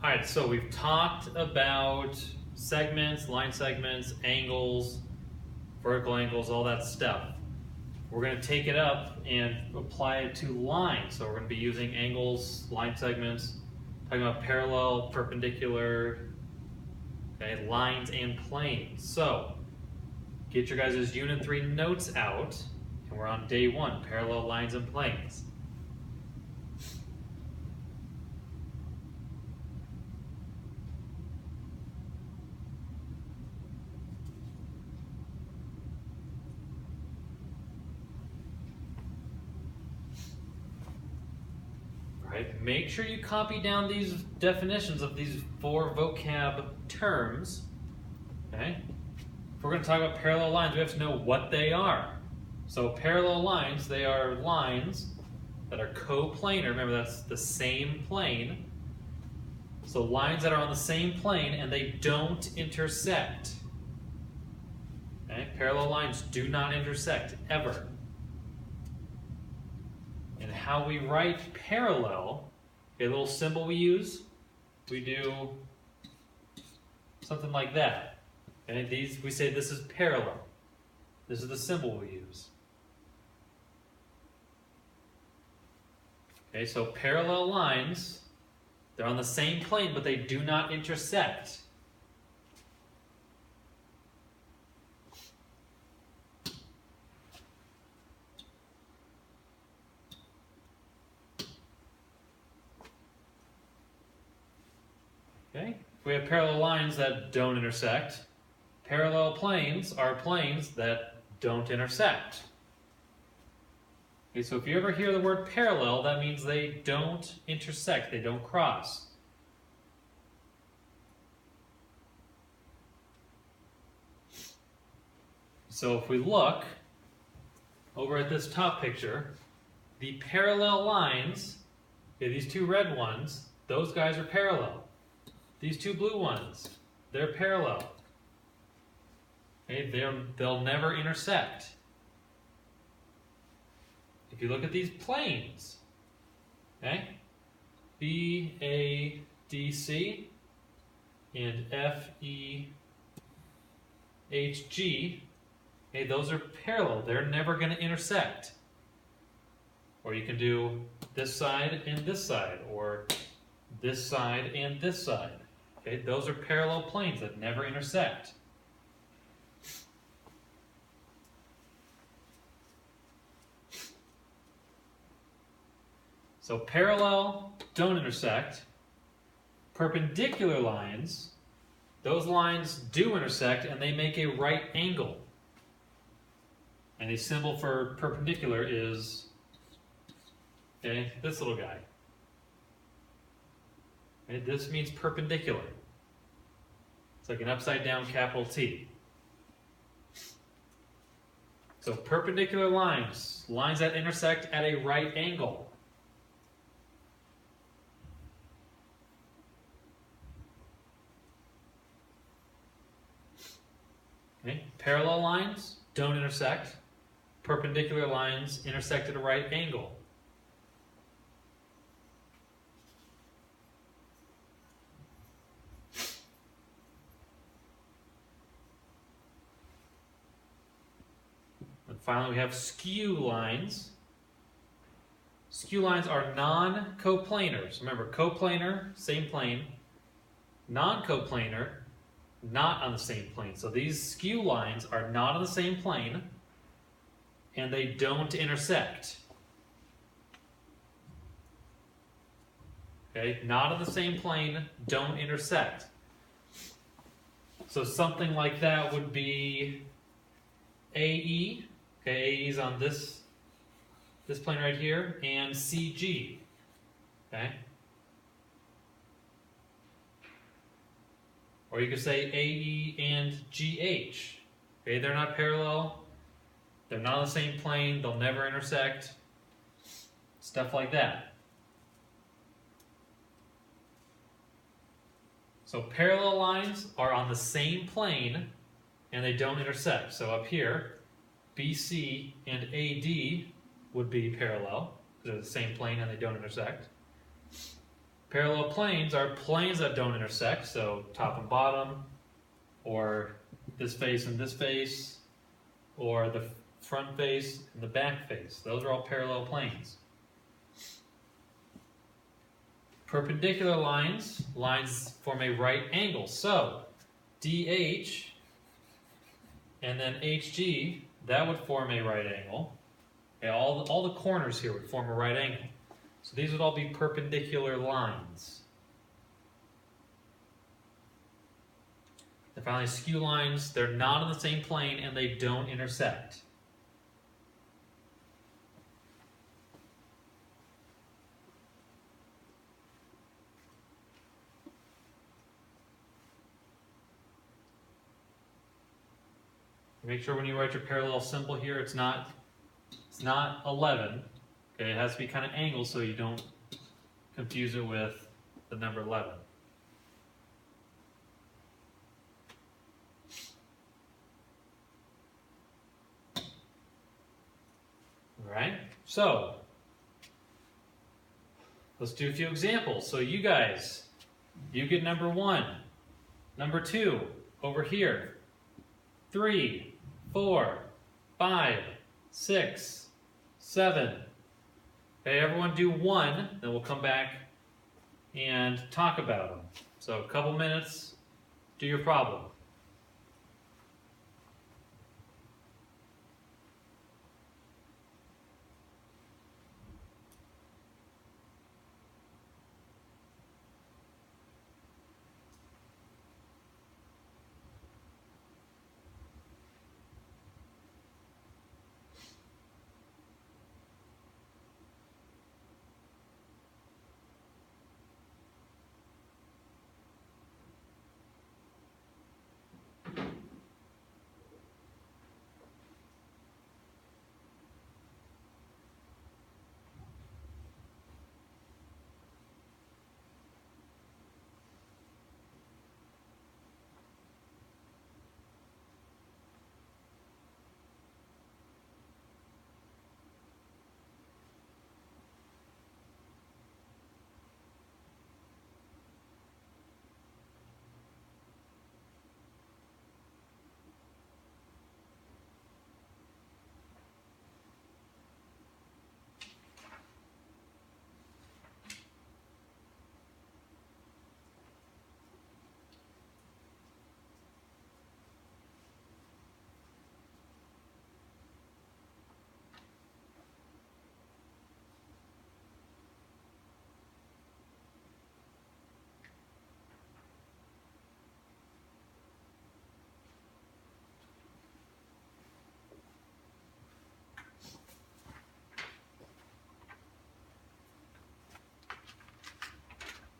All right, so we've talked about segments, line segments, angles, vertical angles, all that stuff. We're going to take it up and apply it to lines. So we're going to be using angles, line segments, talking about parallel, perpendicular, okay, lines and planes. So get your guys' Unit 3 notes out, and we're on day 1, parallel lines and planes. Right. Make sure you copy down these definitions of these 4 vocab terms. Okay? If we're going to talk about parallel lines, we have to know what they are. So parallel lines, they are lines that are coplanar. Remember, that's the same plane. So lines that are on the same plane and they don't intersect. Okay? Parallel lines do not intersect, ever. And how we write parallel, a little symbol we use, we do something like that. Okay, we say this is parallel. This is the symbol we use. Okay, so parallel lines, they're on the same plane, but they do not intersect. Okay, if we have parallel lines that don't intersect, parallel planes are planes that don't intersect. Okay, so if you ever hear the word parallel, that means they don't intersect, they don't cross. So if we look over at this top picture, the parallel lines, okay, these 2 red ones, those guys are parallel. These 2 blue ones, they're parallel. Okay, they'll never intersect. If you look at these planes, okay, BADC and FEHG, okay, those are parallel. They're never going to intersect. Or you can do this side and this side, or this side and this side. Okay, those are parallel planes that never intersect. So parallel don't intersect. Perpendicular lines, those lines do intersect and they make a right angle. And the symbol for perpendicular is, okay, this little guy. Okay, this means perpendicular. It's like an upside down capital T. So perpendicular lines, lines that intersect at a right angle. Okay, parallel lines don't intersect. Perpendicular lines intersect at a right angle. And finally, we have skew lines. Skew lines are non-coplanars. Remember, coplanar, same plane. Non-coplanar, not on the same plane. So these skew lines are not on the same plane, and they don't intersect. Okay, not on the same plane, don't intersect. So something like that would be AE. Okay, AE is on this plane right here, and CG. Okay. Or you could say AE and GH. Okay, they're not parallel. They're not on the same plane. They'll never intersect. Stuff like that. So parallel lines are on the same plane and they don't intersect. So up here, BC and AD would be parallel because they're the same plane and they don't intersect. Parallel planes are planes that don't intersect, so top and bottom, or this face and this face, or the front face and the back face. Those are all parallel planes. Perpendicular lines, lines form a right angle. So, DH and then HG, that would form a right angle. Okay, all the corners here would form a right angle. So these would all be perpendicular lines. And finally, skew lines, they're not on the same plane and they don't intersect. Make sure when you write your parallel symbol here, it's not 11. Okay, it has to be kind of angled so you don't confuse it with the number 11. All right, so let's do a few examples. So you guys, you get number 1, number 2 over here, 3, 4, 5, 6, 7. Okay, everyone do 1, then we'll come back and talk about them. So a couple minutes, do your problem.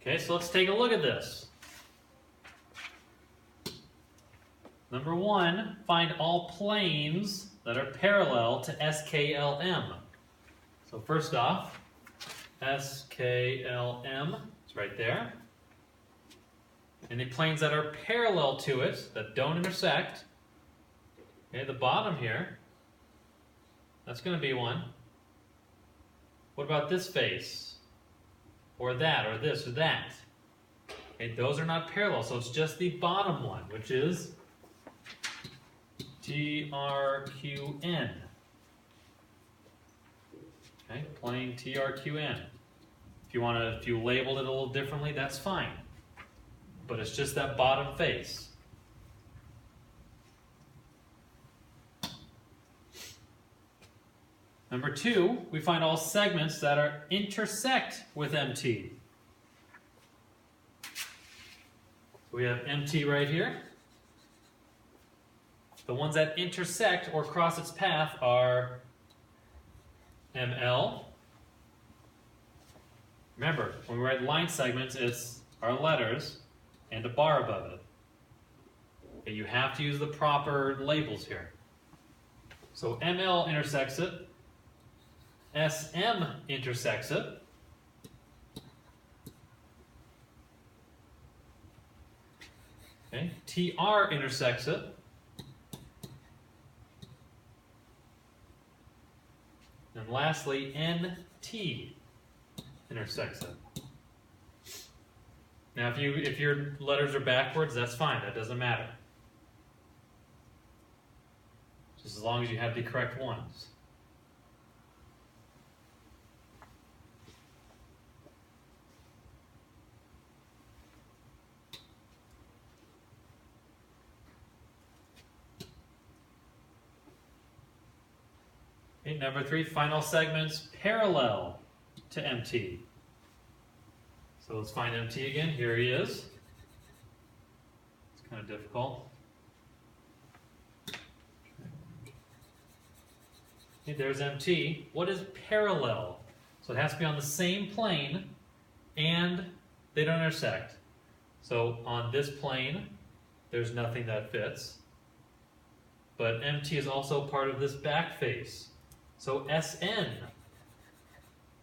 Okay, so let's take a look at this. Number 1, find all planes that are parallel to SKLM. So first off, SKLM is right there. And the planes that are parallel to it, that don't intersect, okay, the bottom here, that's going to be one. What about this face? Or that, or this, or that? Okay, those are not parallel, so it's just the bottom one, which is TRQN. Okay, plane TRQN. If you labeled it a little differently, that's fine. But it's just that bottom face. Number 2, we find all segments that are intersect with MT. So we have MT right here. The ones that intersect or cross its path are ML. Remember, when we write line segments, it's our letters and a bar above it. Okay, you have to use the proper labels here. So ML intersects it. SM intersects it. Okay, TR intersects it. And lastly, NT intersects it. Now, if your letters are backwards, that's fine. That doesn't matter. Just as long as you have the correct ones. Okay, number 3, final segments parallel to MT. So let's find MT again. Here he is. It's kind of difficult. Okay, there's MT. What is parallel? So it has to be on the same plane and they don't intersect. So on this plane, there's nothing that fits. But MT is also part of this back face. So SN.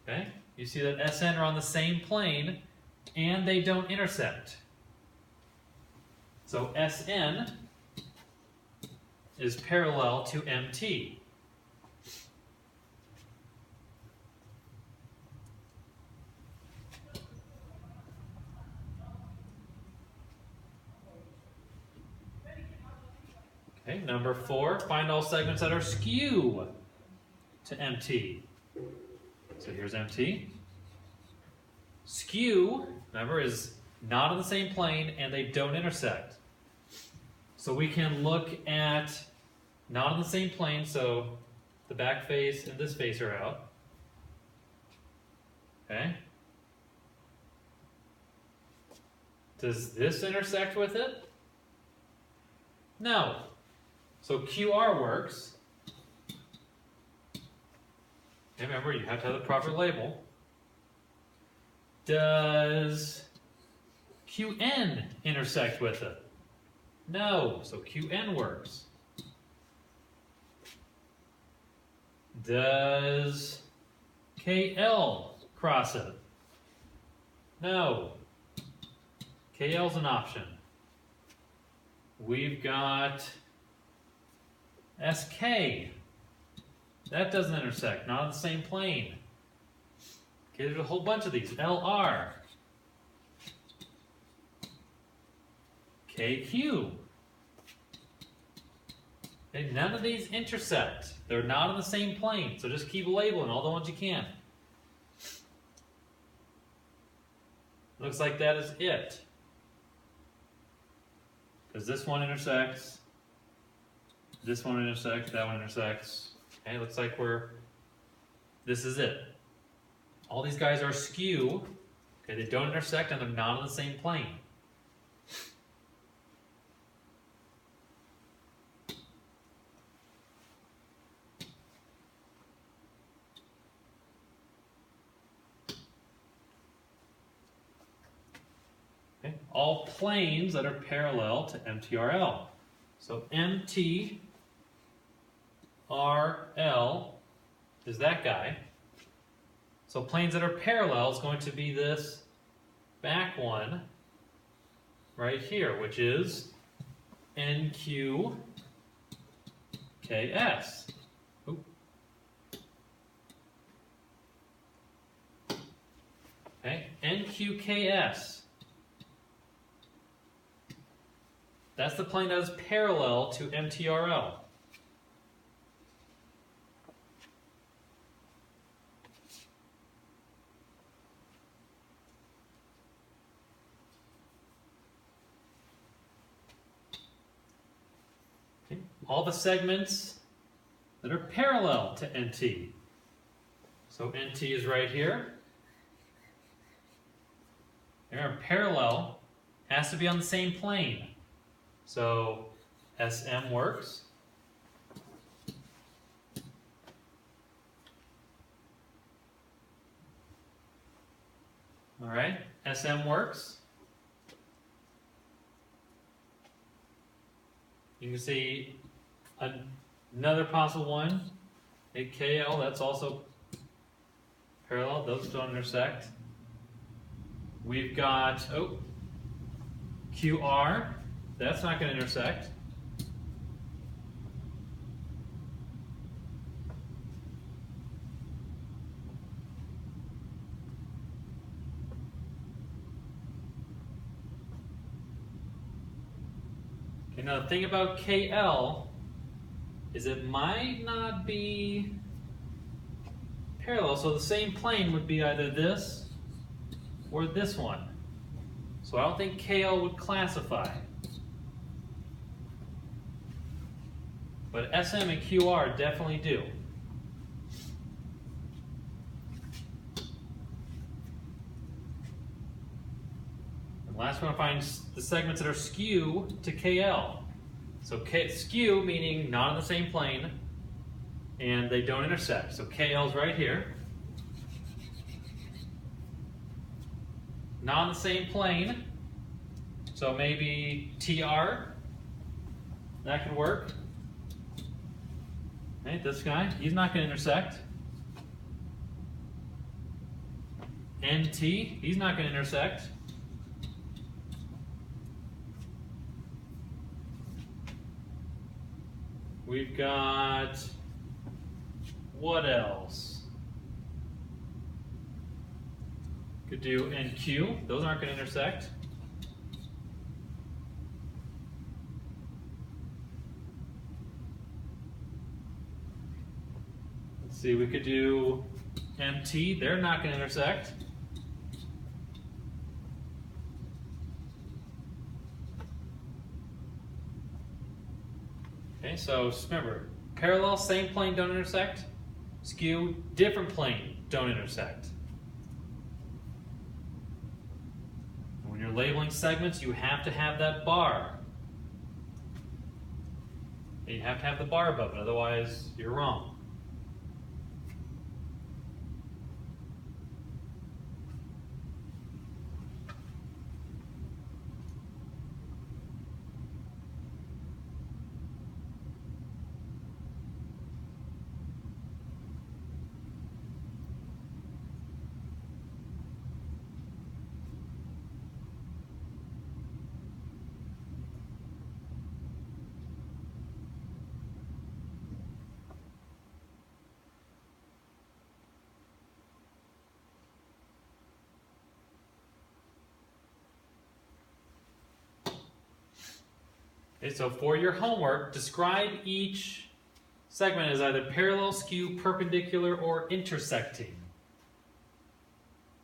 Okay? You see that SN are on the same plane and they don't intersect. So SN is parallel to MT. Okay, number 4, find all segments that are skew to MT. So here's MT. Skew, remember, is not on the same plane and they don't intersect. So we can look at not on the same plane, so the back face and this face are out. Okay. Does this intersect with it? No. So QR works. And remember, you have to have the proper label. Does QN intersect with it? No, so QN works. Does KL cross it? No. KL's an option. We've got SK. That doesn't intersect, not on the same plane. Okay, there's a whole bunch of these. LR. KQ. Okay, none of these intersect. They're not on the same plane, so just keep labeling all the ones you can. Looks like that is it. Because this one intersects, this one intersects, that one intersects. Okay, looks like this is it. All these guys are skew. Okay, they don't intersect and they're not on the same plane. Okay, all planes that are parallel to MTRL. So MTRL is that guy. So planes that are parallel is going to be this back one right here, which is NQKS. Oop. Okay, NQKS. That's the plane that is parallel to MTRL. Okay. All the segments that are parallel to NT. So NT is right here. They are parallel, has to be on the same plane. So SM works. All right, SM works. You can see another possible one, a KL, that's also parallel, those don't intersect. We've got, QR, that's not going to intersect. now the thing about KL is it might not be parallel, so the same plane would be either this or this one. So I don't think KL would classify. But SM and QR definitely do. And last one, I find the segments that are skew to KL. So skew meaning not on the same plane, and they don't intersect. So KL's right here. Not on the same plane, so maybe TR, that could work. Okay, this guy, he's not going to intersect. NT, he's not going to intersect. We've got, what else? Could do NQ, those aren't going to intersect. Let's see, we could do MT, they're not going to intersect. Okay, so remember, parallel, same plane, don't intersect. Skew, different plane, don't intersect. When you're labeling segments, you have to have that bar. You have to have the bar above it, otherwise you're wrong. Okay, so for your homework, describe each segment as either parallel, skew, perpendicular, or intersecting.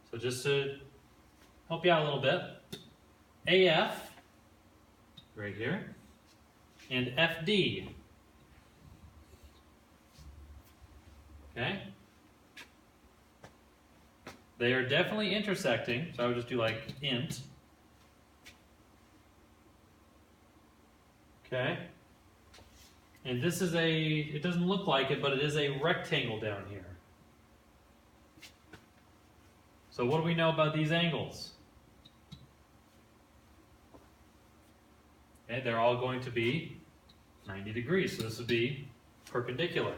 So just to help you out a little bit, AF, right here, and FD. Okay? They are definitely intersecting, so I would just do like int. Okay? And this is it doesn't look like it, but it is a rectangle down here. So what do we know about these angles? Okay, they're all going to be 90 degrees, so this would be perpendicular.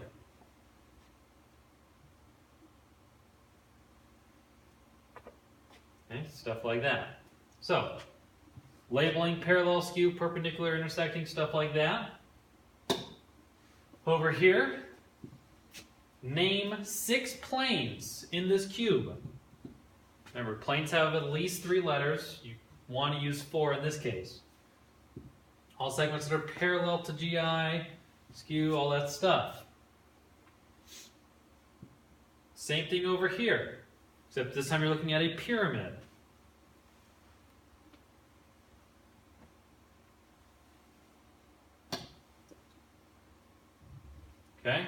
Okay, stuff like that. So, labeling, parallel, skew, perpendicular, intersecting, stuff like that. Over here, name 6 planes in this cube. Remember, planes have at least 3 letters. You want to use 4 in this case. All segments that are parallel to GI, skew, all that stuff. Same thing over here, except this time you're looking at a pyramid. Okay?